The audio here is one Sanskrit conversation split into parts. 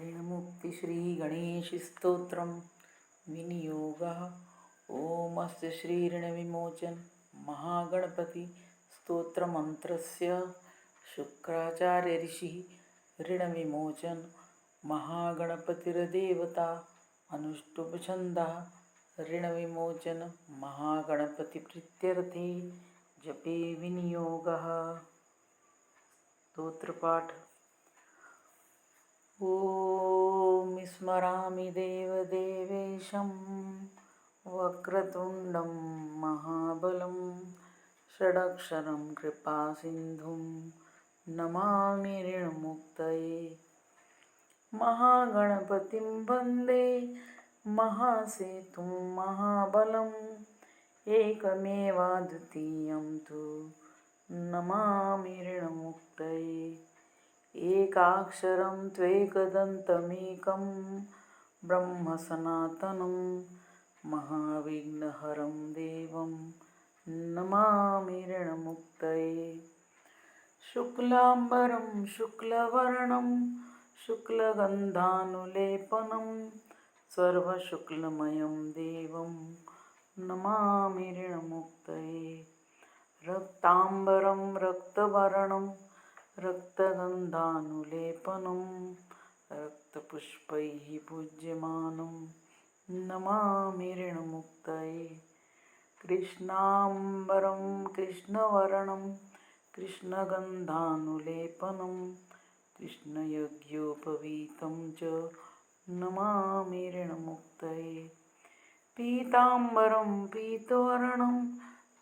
ऋणमुक्ति श्री गणेश स्तोत्रम विनियोगः। ओम अस्य श्री ऋणविमोचन महागणपति स्तोत्र मंत्रस्य शुक्राचार्य ऋषि ऋणविमोचन महागणपतिर्देवता अनुष्टुप छंदः ऋणविमोचन महागणपति प्रीत्यर्थे जपे विनियोगः। स्तोत्रपाठ। ॐ स्मरामि देवदेवेशं वक्रतुण्डं महाबलं षडक्षरं कृपासिन्धुं नमामि ऋणमुक्तये। महागणपतिं वन्दे महासेतुं महाबलम् एकमेवाद्वितीयं तु नमामि ऋणमुक्तये। एकाक्षरं त्वेकदन्तमेकं ब्रह्मसनातनं महाविघ्नहरं देवं नमामि ऋणमुक्तये। शुक्लाम्बरं शुक्लवर्णं शुक्लगन्धानुलेपनं सर्वशुक्लमयं देवं नमामि ऋणमुक्तये। रक्ताम्बरं रक्तवर्णं रक्तगन्धानुलेपनं रक्तपुष्पैः पूज्यमानं नमामि ऋणमुक्तये। कृष्णाम्बरं कृष्णवर्णं कृष्णगन्धानुलेपनं कृष्णयज्ञोपवीतं च नमामि ऋणमुक्तये। पीताम्बरं पीतवर्णं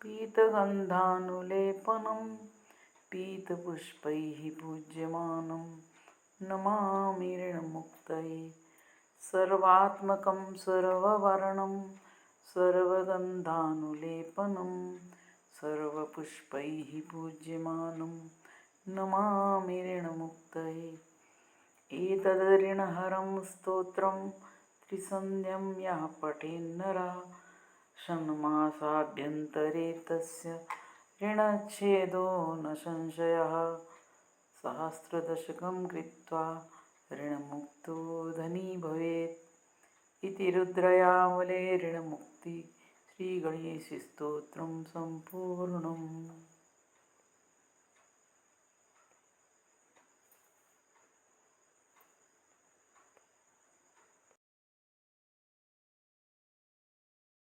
पीतगन्धानुलेपनं पीतपुष्पैः पूज्यमानं नमामि ऋणमुक्तये। सर्वात्मकं सर्ववर्णं सर्वगन्धानुलेपनं सर्वपुष्पैः पूज्यमानं नमामि ऋणमुक्तये। एतदऋणहरं स्तोत्रं त्रिसन्ध्यं यः पठेन्नरः षण्मासाभ्यन्तरे तस्य ऋणच्छेदो न संशयः। सहस्रदशकं कृत्वा ऋणमुक्तो धनी भवेत् इति रुद्रयामले ऋणमुक्ति श्रीगणेशस्तोत्रं सम्पूर्णम्।